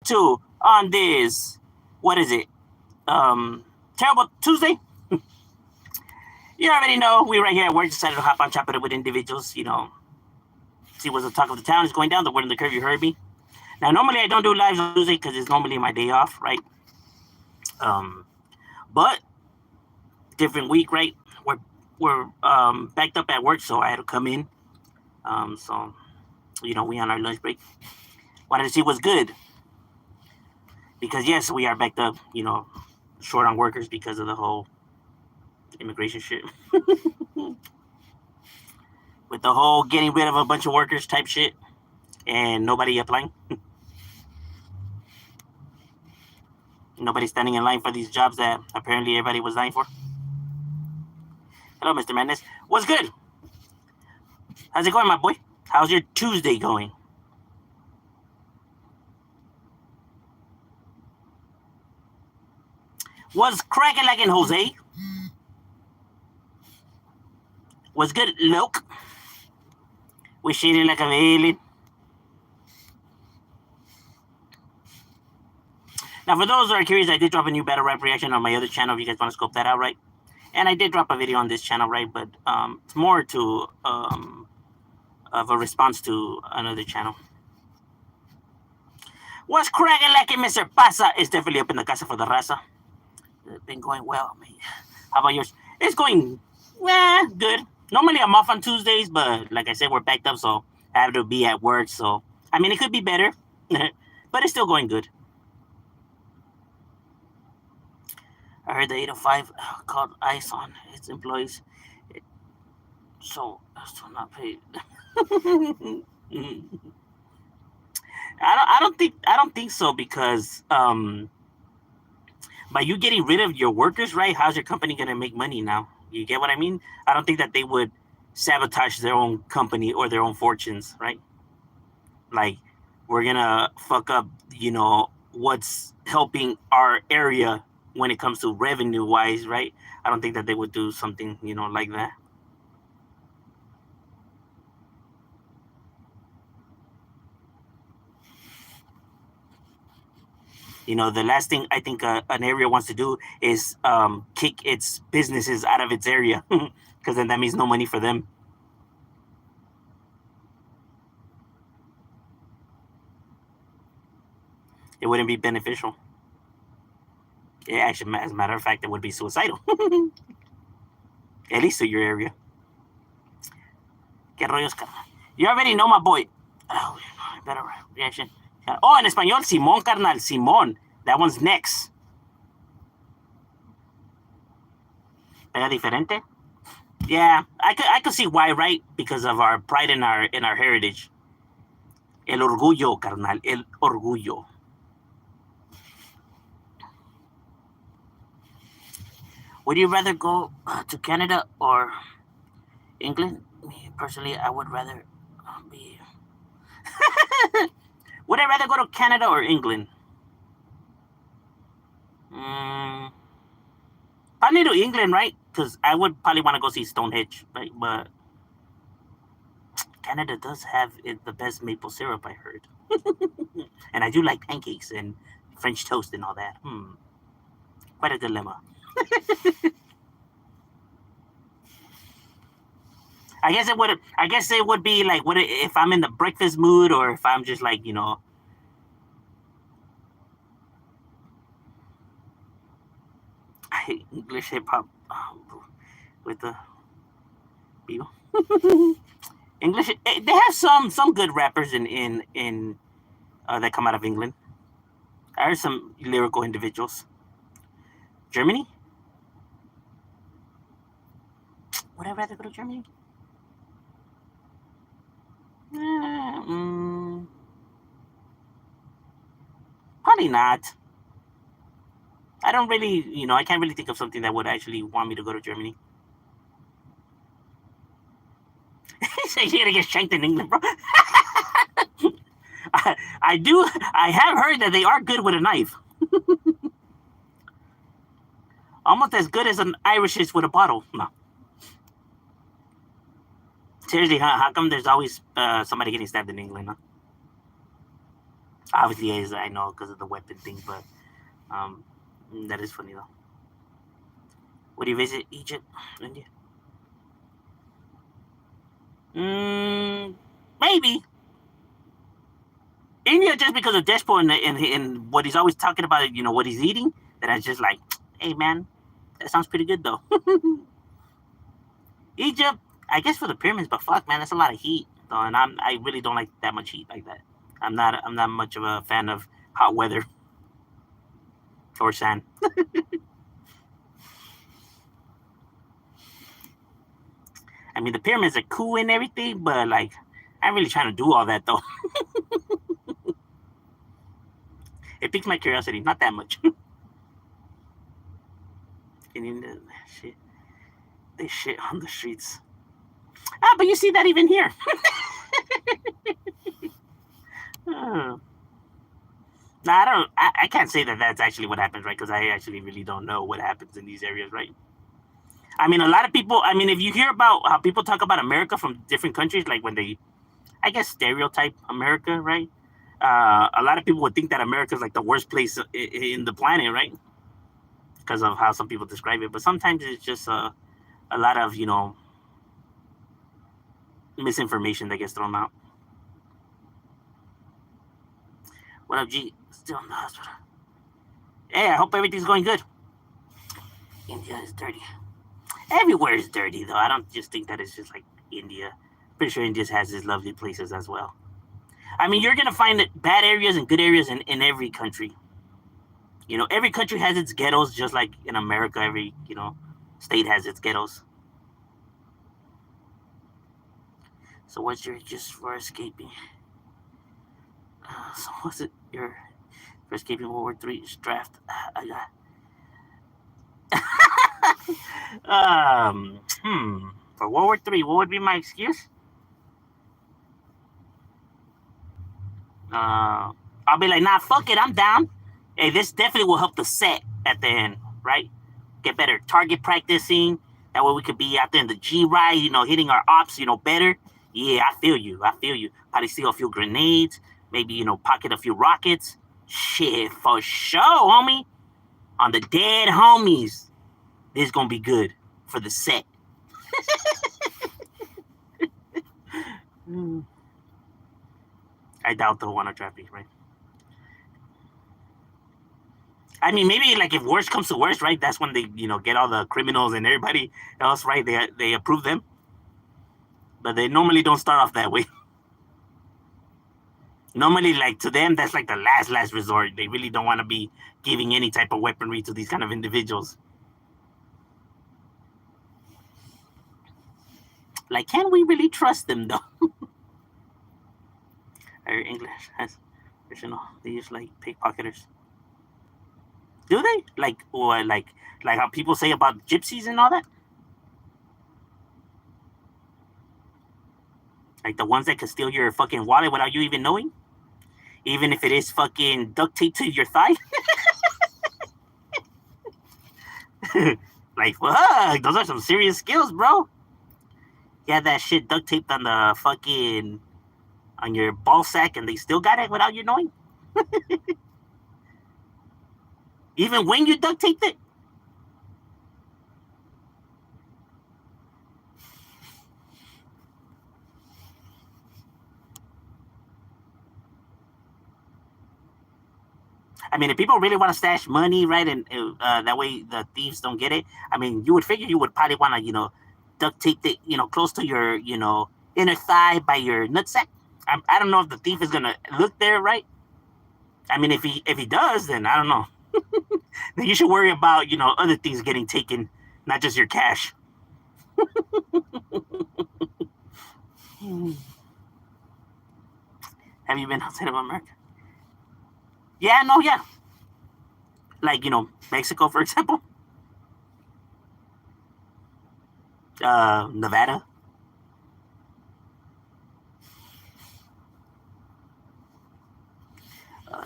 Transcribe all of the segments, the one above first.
to on this, what is it? Terrible Tuesday. You already know we right here at work decided to hop on top of it with individuals. See what's the talk of the town is going down. The word in the curve. You heard me. Now normally I don't do lives on Tuesday because it's normally my day off, right? But different week, right? We're backed up at work, so I had to come in. So we on our lunch break. Wanted to see what's good because yes, we are backed up. Short on workers because of the whole immigration shit. With the whole getting rid of a bunch of workers type shit and nobody applying. Nobody standing in line for these jobs that apparently everybody was dying for. Hello, Mr. Madness. What's good? How's it going, my boy? How's your Tuesday going? What's cracking like in Jose? What's good, Loke? We're shitting like a villain. Now, for those who are curious, I did drop a new battle rap reaction on my other channel if you guys want to scope that out, right? And I did drop a video on this channel, right? But it's more to of a response to another channel. What's cracking like it, Mr. Pasa? It's definitely up in the casa for the raza. It's been going well, man. How about yours? It's going, good. Normally I'm off on Tuesdays, but like I said, we're backed up, so I have to be at work. So, I mean, it could be better, but it's still going good. I heard the 805 called ICE on its employees, so that's still not paid. I don't think so because by you getting rid of your workers, right? How's your company gonna make money now? You get what I mean? I don't think that they would sabotage their own company or their own fortunes, right? Like we're gonna fuck up, what's helping our area when it comes to revenue wise, right? I don't think that they would do something, like that. The last thing I think an area wants to do is kick its businesses out of its area because then that means no money for them. It wouldn't be beneficial. Actually, as a matter of fact, it would be suicidal. At least to your area. ¿Qué rollos, carnal? You already know my boy. Oh, better reaction. Oh, en español, Simón, carnal. Simón. That one's next. Pega diferente? Yeah, I could see why, right? Because of our pride in our heritage. El orgullo, carnal. El orgullo. Would you rather go to Canada or England? Me, personally, I would rather be... Would I rather go to Canada or England? Probably to England, right? Because I would probably want to go see Stonehenge, right? But Canada does have the best maple syrup, I heard. And I do like pancakes and French toast and all that. Quite a dilemma. I guess it would be like what if I'm in the breakfast mood or if I'm just like I hate English hip hop with the people. English they have some good rappers in that come out of England. I heard some lyrical individuals. Germany? Would I rather go to Germany? Probably not. I don't really, I can't really think of something that would actually want me to go to Germany. You're gonna get shanked in England, bro. I have heard that they are good with a knife. Almost as good as an Irish is with a bottle. No. Seriously, how come there's always somebody getting stabbed in England, huh? Obviously, as I know because of the weapon thing, but um, that is funny though. Would you visit Egypt, India? Mm, maybe India just because of Deshpo and what he's always talking about, what he's eating. That I just like, hey man, that sounds pretty good though. Egypt, I guess for the pyramids, but fuck man, that's a lot of heat though, and I really don't like that much heat like that. I'm not much of a fan of hot weather or sand. I mean, the pyramids are cool and everything, but like, I'm really trying to do all that though. It piques my curiosity, not that much. And shit, they shit on the streets. Ah, but you see that even here. Hmm. No, I don't. I can't say that that's actually what happens, right? Because I actually really don't know what happens in these areas, right? I mean, a lot of people. I mean, if you hear about how people talk about America from different countries, like when they, I guess, stereotype America, right? A lot of people would think that America is like the worst place in the planet, right? Because of how some people describe it. But sometimes it's just a lot of misinformation that gets thrown out. What up, G? Still in the hospital. Hey, I hope everything's going good. India is dirty. Everywhere is dirty, though. I don't just think that it's just like India. Pretty sure India has its lovely places as well. I mean, you're gonna find bad areas and good areas in every country. Every country has its ghettos, just like in America, every state has its ghettos. So, what's your just for escaping? So, what's it your for escaping World War III draft? I got. For World War III, what would be my excuse? I'll be like, nah, fuck it, I'm down. Hey, this definitely will help the set at the end, right? Get better target practicing. That way we could be out there in the G ride, hitting our ops, better. Yeah, I feel you. I feel you. Probably steal a few grenades, maybe, pocket a few rockets. Shit, for sure, homie. On the dead homies. This is gonna be good for the set. Hmm. I doubt they'll want to draft me, right? I mean, maybe like if worst comes to worst, right? That's when they, get all the criminals and everybody else, right? They approve them, but they normally don't start off that way. Normally, like to them, that's like the last resort. They really don't want to be giving any type of weaponry to these kind of individuals. Like, can we really trust them though? Our English has, they use like pickpocketers. Do they? Like, or like how people say about gypsies and all that? Like the ones that could steal your fucking wallet without you even knowing? Even if it is fucking duct tape to your thigh? Like, fuck, those are some serious skills, bro. You had that shit duct taped on the fucking on your ball sack and they still got it without you knowing? Even when you duct taped it? I mean, if people really want to stash money, right, and that way the thieves don't get it, I mean, you would figure you would probably want to, duct tape it, close to your, inner thigh by your nutsack. I don't know if the thief is gonna look there, right? I mean, if he does, then I don't know. Then you should worry about, other things getting taken, not just your cash. Have you been outside of America? Yeah, no, yeah. Like, Mexico, for example, Nevada.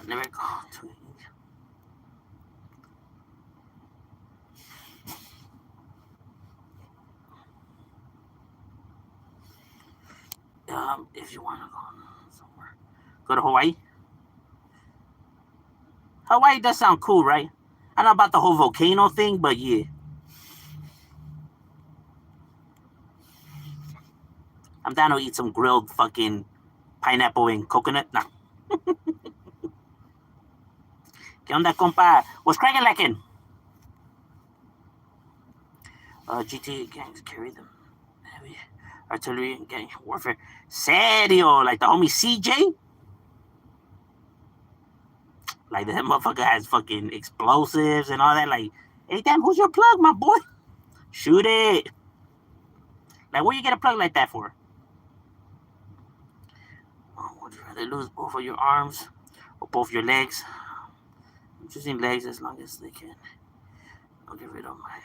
Never go to. If you want to go somewhere, go to Hawaii. Hawaii does sound cool, right? I don't know about the whole volcano thing, but yeah. I'm down to eat some grilled fucking pineapple and coconut. Nah. ¿Qué onda, compa? What's cracking lacking? GTA gangs carry them. Heavy artillery and gang warfare. Serio, like the homie CJ? Like that motherfucker has fucking explosives and all that. Like, hey, damn, who's your plug, my boy? Shoot it. Like, where you get a plug like that for? Oh, would you rather lose both of your arms or both your legs? I'm choosing legs as long as they can. I'll get rid of my.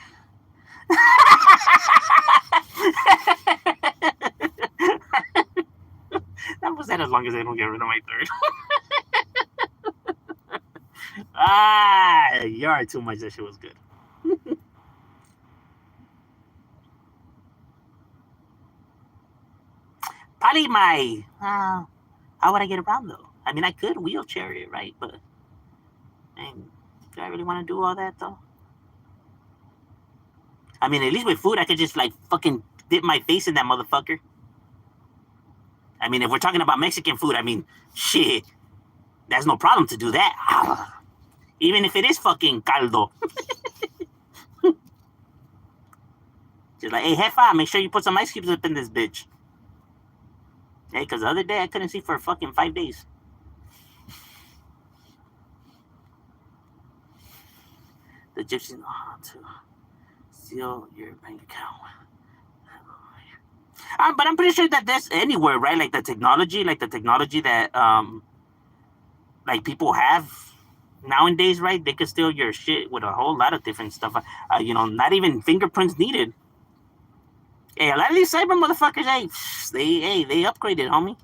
That was that as long as they don't get rid of my third. You are too much. That shit was good. Probably my. How would I get around though? I mean, I could wheelchair it, right? But, man, do I really want to do all that though? I mean, at least with food, I could just like fucking dip my face in that motherfucker. I mean, if we're talking about Mexican food, I mean, shit, there's no problem to do that. Even if it is fucking caldo. Just like, hey, jefa, make sure you put some ice cubes up in this bitch. Hey, because the other day I couldn't see for fucking 5 days. The Egyptians know how to steal your bank account. But I'm pretty sure that there's anywhere, right? Like the technology that like people have nowadays, right? They could steal your shit with a whole lot of different stuff. Not even fingerprints needed. Hey, a lot of these cyber motherfuckers, they upgraded, homie.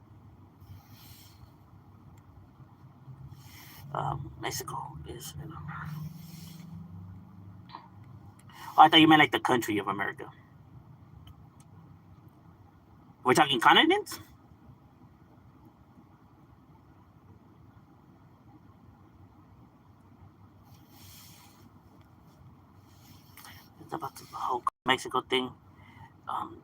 Mexico is. Oh, I thought you meant like the country of America. We're talking continents? It's about the whole Mexico thing.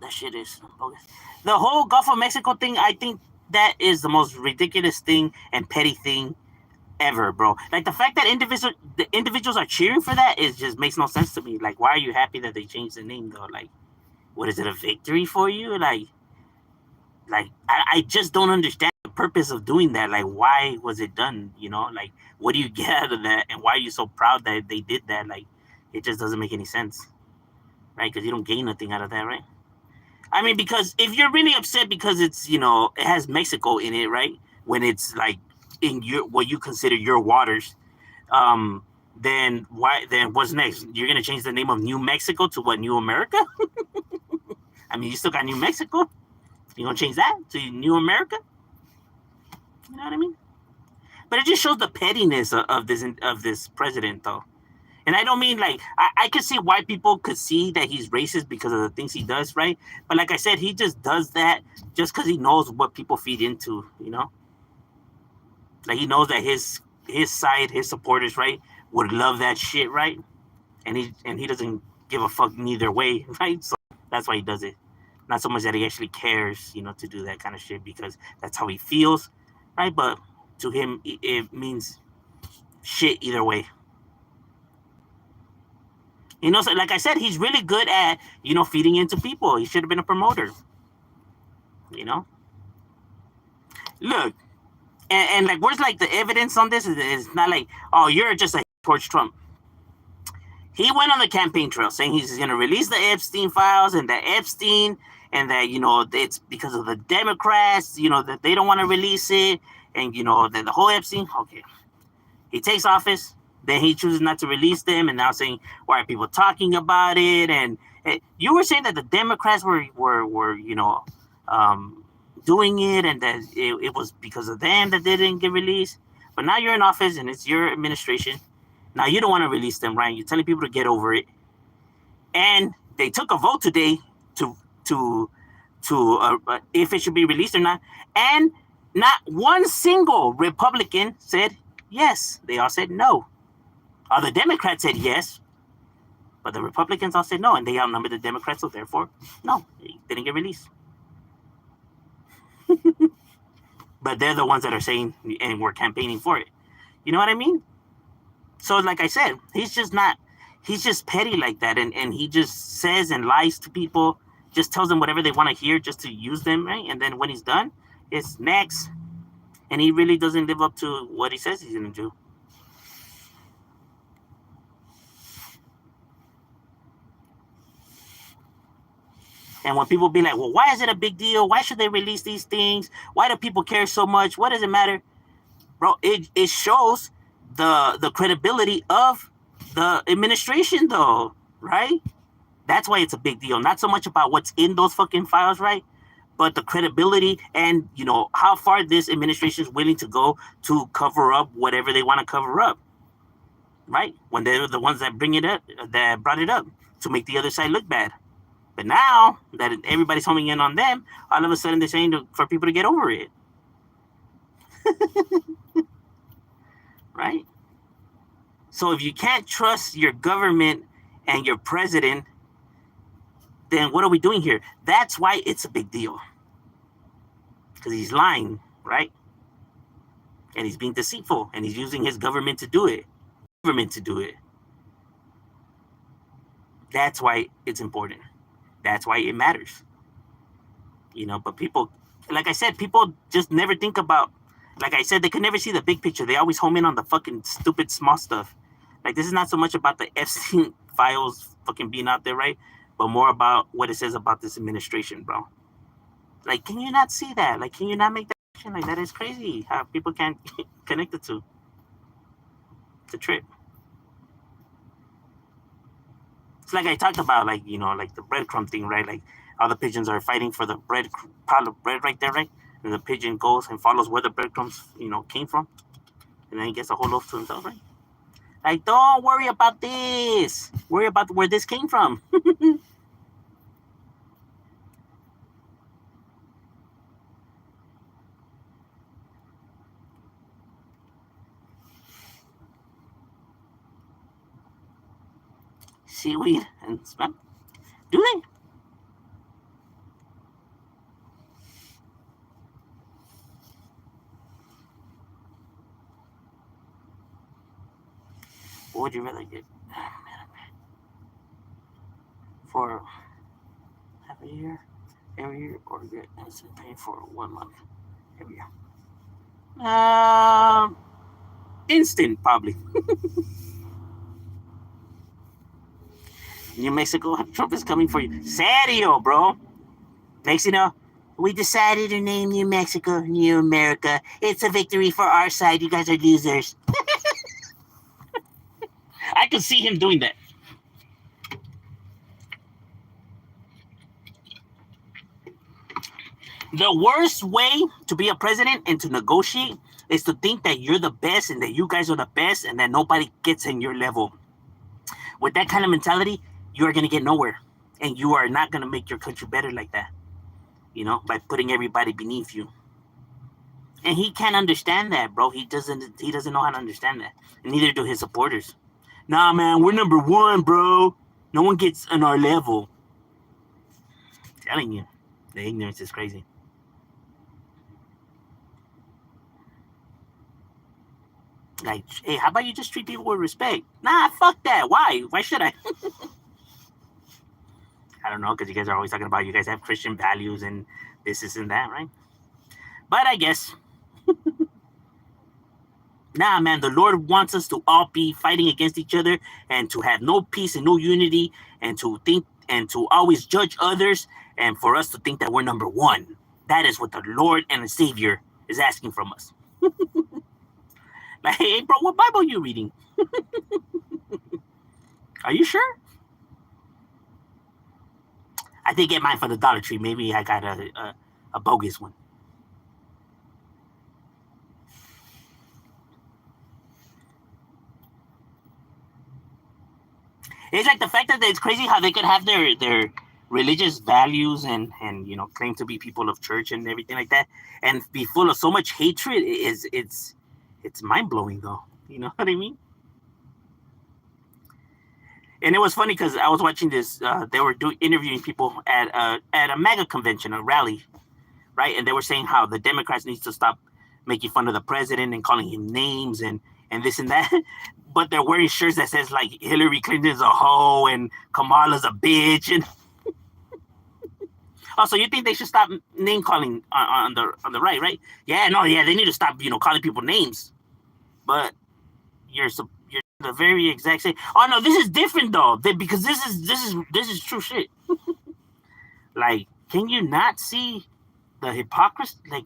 That shit is bogus. The whole Gulf of Mexico thing, I think that is the most ridiculous thing and petty thing ever, bro. Like the fact that the individuals are cheering for that is just makes no sense to me. Like, why are you happy that they changed the name though? Like, what is it, a victory for you? Like I just don't understand the purpose of doing that. Like, why was it done? Like, what do you get out of that, and why are you so proud that they did that? Like, it just doesn't make any sense, right? Because you don't gain nothing out of that, right? I mean, because if you're really upset because it's it has Mexico in it, right? When it's like in what you consider your waters, then what's next? You're gonna change the name of New Mexico to what, New America? I mean, you still got New Mexico. You gonna change that to New America? You know what I mean? But it just shows the pettiness of this president, though. And I don't mean like I could see why people could see that he's racist because of the things he does, right? But like I said, he just does that just because he knows what people feed into, Like he knows that his side, his supporters, right, would love that shit, right? And he doesn't give a fuck neither way, right? So that's why he does it. Not so much that he actually cares, to do that kind of shit because that's how he feels, right? But to him, it means shit either way. So like I said, he's really good at, feeding into people. He should have been a promoter. Look, and like, where's like the evidence on this? It's not like, oh, you're just a towards Trump. He went on the campaign trail saying he's going to release the Epstein files and that Epstein, and that, it's because of the Democrats, that they don't want to release it. And, that the whole Epstein, okay. He takes office. Then he chooses not to release them, and now saying, why are people talking about it? And you were saying that the Democrats were doing it, and that it was because of them that they didn't get released. But now you're in office, and it's your administration. Now you don't want to release them, right? You're telling people to get over it. And they took a vote today to if it should be released or not. And not one single Republican said, yes. They all said no. All the Democrats said yes, but the Republicans all said no, and they outnumbered the Democrats, so therefore, no, they didn't get released. But they're the ones that are saying and we're campaigning for it. You know what I mean? So, like I said, he's just petty like that, and he just says and lies to people, just tells them whatever they want to hear just to use them, right? And then when he's done, it's next. And he really doesn't live up to what he says he's going to do. And when people be like, well, why is it a big deal? Why should they release these things? Why do people care so much? What does it matter? Bro, it shows the credibility of the administration, though, right? That's why it's a big deal. Not so much about what's in those fucking files, right? But the credibility and, you know, how far this administration is willing to go to cover up whatever they want to cover up, right? When they're the ones that brought it up to make the other side look bad. But now that everybody's homing in on them, all of a sudden they're saying for people to get over it. Right? So if you can't trust your government and your president, then what are we doing here? That's why it's a big deal. Because he's lying, right? And he's being deceitful, and he's using his government to do it. That's why it's important. That's why it matters. You know, but people, like I said, people just never think about, like I said, they can never see the big picture. They always home in on the fucking stupid small stuff. Like, this is not so much about the Epstein files fucking being out there, right? But more about what it says about this administration, bro. Like, can you not see that? Like, can you not make that connection? Like, that is crazy how people can't connect the two. It's a trip. It's like I talked about, like, you know, like the breadcrumb thing, right? Like, all the pigeons are fighting for the pile of bread right there, right? And the pigeon goes and follows where the breadcrumbs, you know, came from. And then he gets a whole loaf to himself, right? Like, don't worry about this. Worry about where this came from. Seaweed and spam. Do they? What would you rather get? For half a year, every year, or get instant pay for 1 month every year? Instant, probably. New Mexico, Trump is coming for you. Serio, bro. Next, you know, we decided to name New Mexico New America. It's a victory for our side. You guys are losers. I could see him doing that. The worst way to be a president and to negotiate is to think that you're the best and that you guys are the best and that nobody gets in your level. With that kind of mentality, you are going to get nowhere. And you are not going to make your country better like that. You know, by putting everybody beneath you. And he can't understand that, bro. He doesn't know how to understand that. And neither do his supporters. Nah, man, we're number one, bro. No one gets on our level. I'm telling you, the ignorance is crazy. Like, hey, how about you just treat people with respect? Nah, fuck that. Why? Why should I? I don't know, because you guys are always talking about you guys have Christian values and this and that, right? But I guess. Nah, man, the Lord wants us to all be fighting against each other and to have no peace and no unity and to think and to always judge others and for us to think that we're number one. That is what the Lord and the Savior is asking from us. Like, hey, bro, what Bible are you reading? Are you sure? I did get mine from the Dollar Tree. Maybe I got a bogus one. It's like the fact that it's crazy how they could have their religious values and you know claim to be people of church and everything like that, and be full of so much hatred. It's it's mind blowing though. You know what I mean? And it was funny because I was watching this. They were interviewing people at a MAGA convention, a rally, right? And they were saying how the Democrats need to stop making fun of the president and calling him names and this and that. But they're wearing shirts that says like Hillary Clinton's a hoe and Kamala's a bitch. And also, you think they should stop name calling on the right? Yeah, no, yeah, they need to stop, calling people names. But you're the very exact same. Oh no, this is different though, because this is true shit. Like, can you not see the hypocrisy? Like,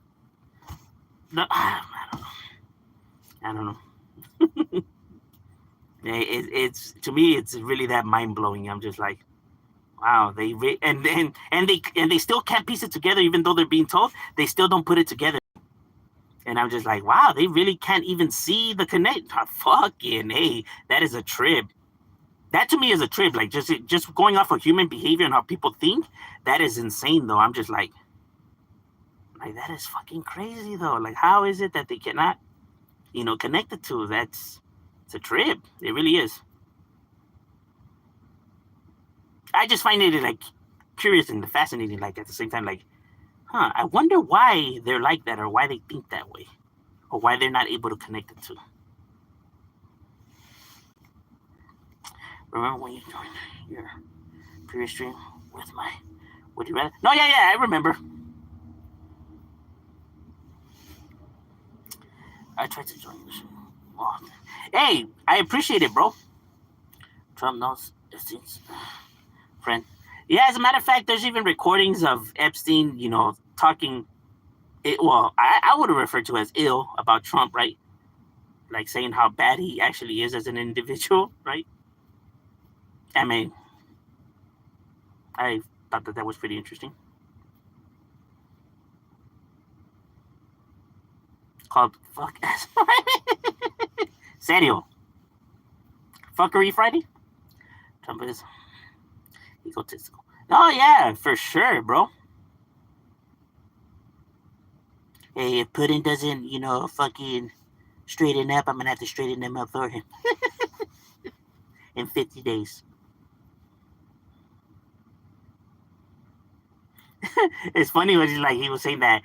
I don't know. It's to me, it's really that mind blowing. I'm just like, wow, and they still can't piece it together, even though they're being told. They still don't put it together. And I'm just like, wow, they really can't even see the connect. Oh, fucking hey, that is a trip. That to me is a trip. Like just going off of human behavior and how people think, that is insane though. I'm just like that is fucking crazy though. Like, how is it that they cannot, connect the two? It's a trip. It really is. I just find it like curious and fascinating. Like at the same time, like, I wonder why they're like that, or why they think that way, or why they're not able to connect the two. Remember when you joined your previous stream with my Would You Rather? No, yeah, I remember. I tried to join this. Oh. Hey, I appreciate it, bro. Trump knows Epstein's friend. Yeah, as a matter of fact, there's even recordings of Epstein, talking. I would have referred to as ill about Trump, right? Like saying how bad he actually is as an individual, right? I mean, I thought that was pretty interesting. Called Fuck Ass Friday. Serio. Fuckery Friday? Trump is egotistical. Oh, yeah, for sure, bro. Hey, if Putin doesn't, fucking straighten up, I'm going to have to straighten him up for him. In 50 days. It's funny when he was saying that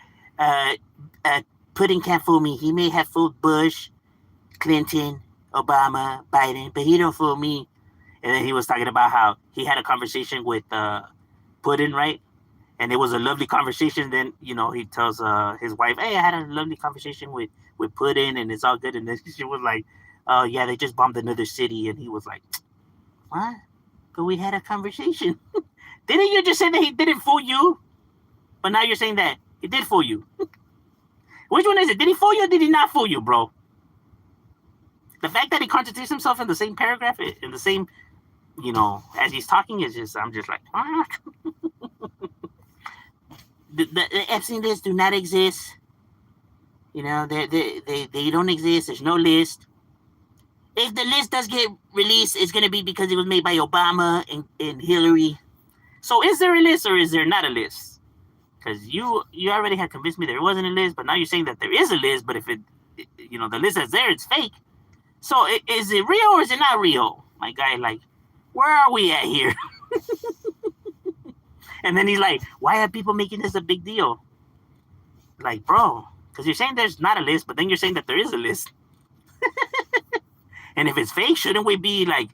Putin can't fool me. He may have fooled Bush, Clinton, Obama, Biden, but he don't fool me. And then he was talking about how he had a conversation with Putin, right? And it was a lovely conversation. Then, he tells his wife, hey, I had a lovely conversation with Putin and it's all good. And then she was like, oh, yeah, they just bombed another city. And he was like, what? But we had a conversation. Didn't you just say that he didn't fool you? But now you're saying that he did fool you. Which one is it? Did he fool you or did he not fool you, bro? The fact that he contradicts himself in the same paragraph, in the same, as he's talking, is just, I'm just like, the Epstein lists do not exist. They don't exist. There's no list. If the list does get released, it's going to be because it was made by Obama and Hillary. So is there a list or is there not a list? Because you already had convinced me there wasn't a list, but now you're saying that there is a list, but if the list that's there, it's fake. So is it real or is it not real? My guy, like, where are we at here? And then he's like, why are people making this a big deal? Like, bro, because you're saying there's not a list, but then you're saying that there is a list. And if it's fake, shouldn't we be like,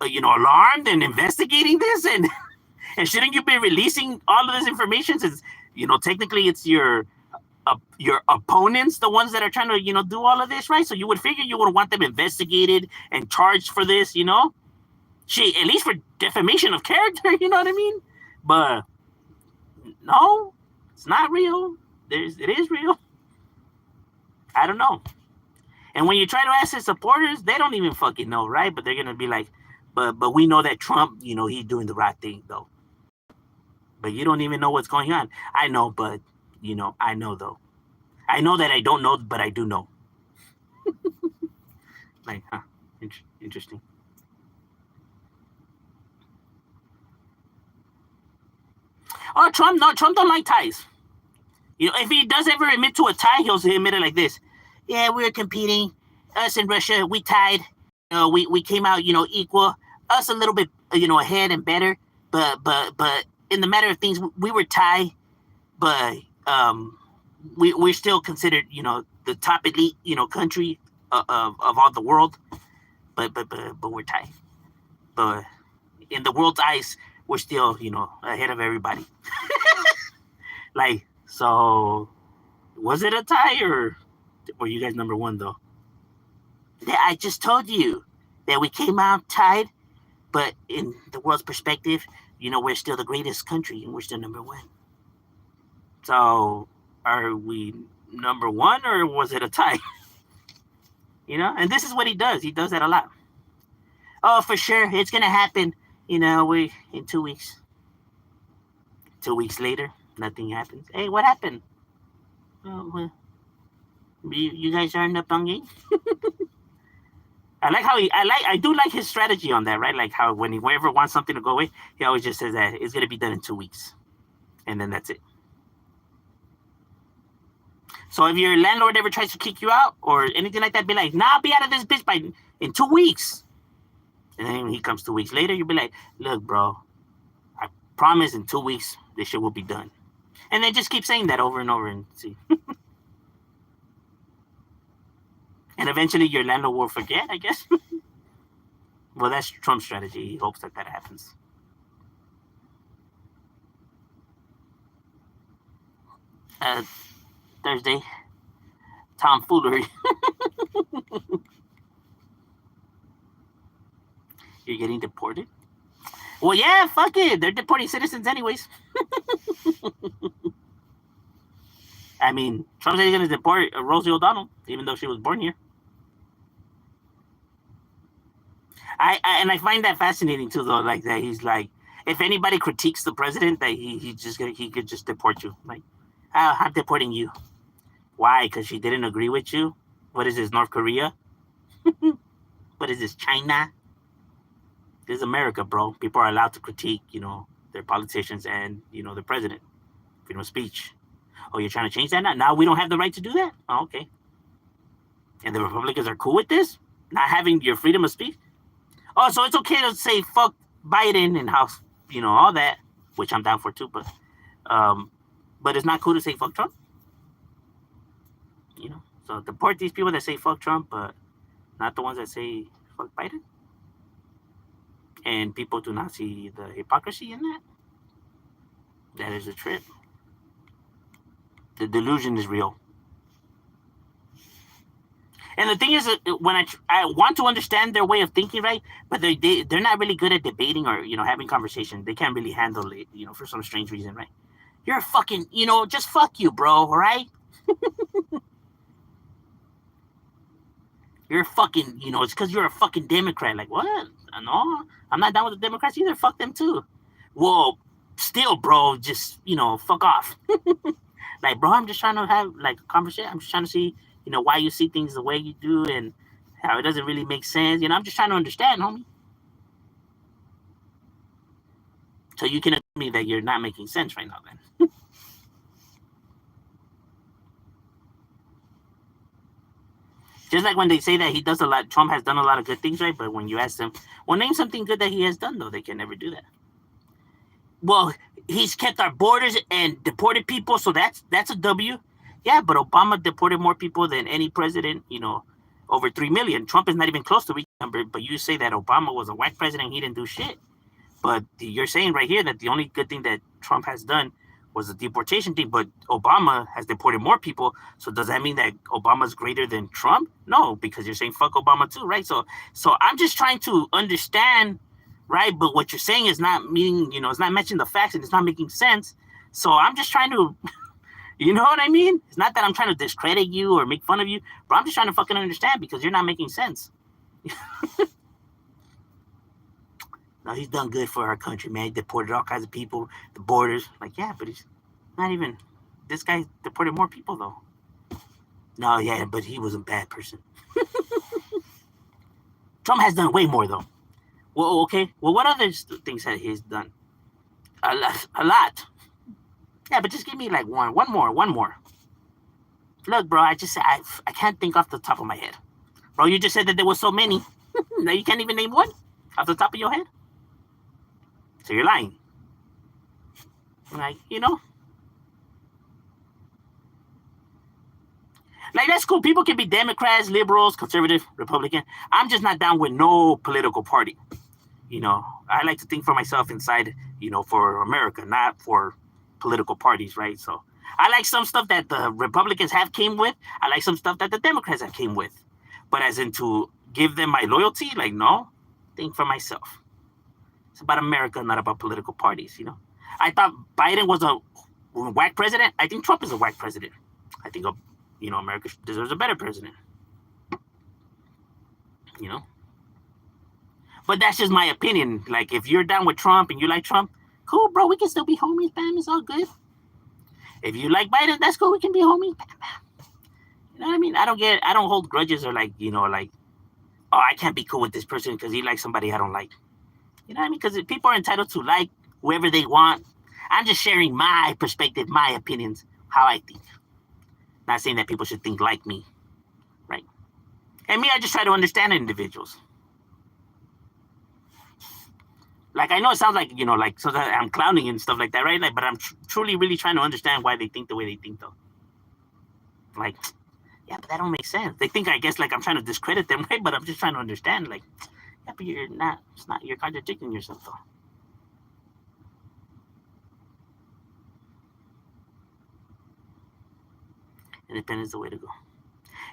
alarmed and investigating this? And shouldn't you be releasing all of this information? Since, technically it's your opponents, the ones that are trying to, do all of this, right? So you would figure you would want them investigated and charged for this, Shit, at least for defamation of character, you know what I mean? But no, it's not real. It is real. I don't know. And when you try to ask his supporters, they don't even fucking know, right? But they're gonna be like, but we know that Trump, he's doing the right thing though. But you don't even know what's going on. I know, but I know though. I know that I don't know, but I do know. Like, interesting. Oh, Trump don't like ties. If he does ever admit to a tie, he'll admit it like this. Yeah, we were competing. Us and Russia, we tied. We came out, equal. Us a little bit, ahead and better. But in the matter of things, we were tied. But we're still considered, the top elite, country of all the world. But we're tied. But in the world's eyes, we're still, ahead of everybody. Like, so was it a tie, or were you guys number one though? Yeah, I just told you that we came out tied, but in the world's perspective, we're still the greatest country and we're still number one. So are we number one, or was it a tie? And this is what he does. He does that a lot. Oh, for sure, it's gonna happen. We in 2 weeks. 2 weeks later, nothing happens. Hey, what happened? Oh, well, you guys aren't up on game. I like how I do like his strategy on that, right? Like how when he ever wants something to go away, he always just says that it's gonna be done in 2 weeks, and then that's it. So if your landlord ever tries to kick you out or anything like that, be like, nah, I'll be out of this bitch in 2 weeks. And then when he comes 2 weeks later, you'll be like, look, bro, I promise in 2 weeks this shit will be done. And then just keep saying that over and over and see. And eventually your landlord will forget, I guess. Well, that's Trump's strategy. He hopes that happens. Thursday, tomfoolery. You're getting deported? Well, yeah, fuck it. They're deporting citizens anyways. I mean, Trump said he's going to deport Rosie O'Donnell, even though she was born here. I find that fascinating too, though. Like that, he's like, if anybody critiques the president, that he could just deport you. Like, I'm deporting you. Why? Because she didn't agree with you. What is this, North Korea? What is this, China? This is America, bro. People are allowed to critique, their politicians and the president. Freedom of speech. Oh, you're trying to change that now? Now we don't have the right to do that? Oh, okay. And the Republicans are cool with this? Not having your freedom of speech? Oh, so it's okay to say fuck Biden and how, all that, which I'm down for too, but it's not cool to say fuck Trump. So deport these people that say fuck Trump, but not the ones that say fuck Biden. And people do not see the hypocrisy in that. That is a trip. The delusion is real. And the thing is, when I want to understand their way of thinking, right? But they're not really good at debating or having conversation. They can't really handle it, for some strange reason, right? You're a fucking, just fuck you, bro. All right? You're a fucking, it's because you're a fucking Democrat. Like, what? No, I'm not down with the Democrats either. Fuck them too. Well, still, bro, just fuck off. Like, bro, I'm just trying to have like a conversation. I'm just trying to see, why you see things the way you do and how it doesn't really make sense. I'm just trying to understand, homie. So you can tell me that you're not making sense right now, then. Just like when they say that he does a lot, Trump has done a lot of good things, right? But when you ask them, well, name something good that he has done, though, they can never do that. Well, he's kept our borders and deported people, so that's a W. Yeah, but Obama deported more people than any president, over 3 million. Trump is not even close to reaching number, but you say that Obama was a whack president, he didn't do shit. But you're saying right here that the only good thing that Trump has done was the deportation thing, but Obama has deported more people. So does that mean that Obama's greater than Trump? No, because you're saying fuck Obama too, right? So I'm just trying to understand, right? But what you're saying is not meaning, it's not matching the facts and it's not making sense. So I'm just trying to, you know what I mean? It's not that I'm trying to discredit you or make fun of you, but I'm just trying to fucking understand because you're not making sense. No, he's done good for our country, man. He deported all kinds of people, the borders. Like, yeah, but he's not even. This guy deported more people, though. No, yeah, but he was a bad person. Trump has done way more, though. Well, okay. Well, what other things has he done? A lot. Yeah, but just give me like one more. Look, bro, I can't think off the top of my head. Bro, you just said that there was so many. Now you can't even name one off the top of your head. So you're lying. Like, like that's cool. People can be Democrats, liberals, conservative, Republican. I'm just not down with no political party. I like to think for myself inside, for America, not for political parties, right? So I like some stuff that the Republicans have came with. I like some stuff that the Democrats have came with. But as in to give them my loyalty, like, no, think for myself. It's about America, not about political parties, I thought Biden was a whack president. I think Trump is a whack president. I think, America deserves a better president, you know? But that's just my opinion. Like, if you're down with Trump and you like Trump, cool, bro. We can still be homies, bam. It's all good. If you like Biden, that's cool. We can be homies, bam, bam. You know what I mean? I don't hold grudges or like, oh, I can't be cool with this person because he likes somebody I don't like. You know what I mean? Because people are entitled to like whoever they want. I'm just sharing my perspective, my opinions, how I think. Not saying that people should think like me, right? And me, I just try to understand individuals. Like, I know it sounds like, like, so that I'm clowning and stuff like that, right? Like, but I'm truly really trying to understand why they think the way they think, though. Like, yeah, but that don't make sense. They think, I guess, like, I'm trying to discredit them, right? But I'm just trying to understand, like, yeah, but you're contradicting yourself, though. Independence is the way to go.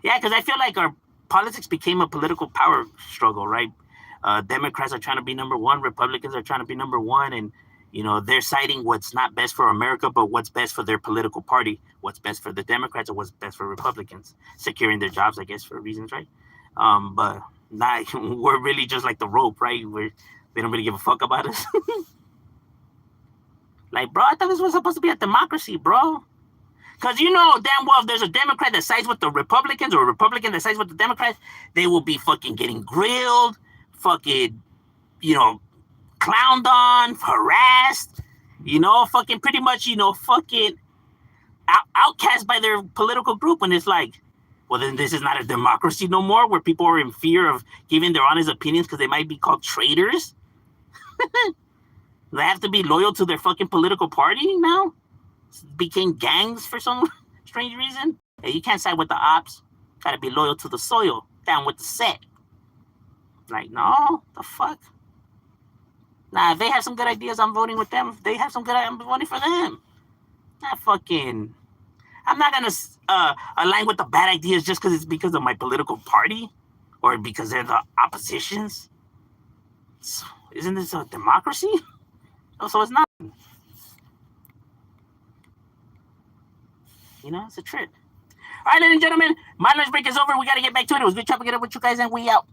Yeah, because I feel like our politics became a political power struggle, right? Democrats are trying to be number one, Republicans are trying to be number one, and they're citing what's not best for America, but what's best for their political party, what's best for the Democrats, or what's best for Republicans, securing their jobs, I guess, for reasons, right? But not we're really just like the rope, right? They don't really give a fuck about us. Like, bro, I thought this was supposed to be a democracy, bro. Because damn well if there's a Democrat that sides with the Republicans or a Republican that sides with the Democrats, they will be fucking getting grilled, fucking, clowned on, harassed, fucking pretty much, fucking outcast by their political group. And it's like, well, then this is not a democracy no more, where people are in fear of giving their honest opinions because they might be called traitors. They have to be loyal to their fucking political party now. Became gangs for some strange reason. Hey, you can't side with the ops. Gotta be loyal to the soil. Down with the set. Like, no, the fuck. Nah, if they have some good ideas, I'm voting with them. If they have some good ideas, I'm voting for them. Not fucking. I'm not gonna align with the bad ideas just because it's because of my political party or because they're the oppositions. So, isn't this a democracy? Oh, so it's not. It's a trip. All right, ladies and gentlemen, my lunch break is over. We got to get back to it. It was good chopping it up with you guys, and we out.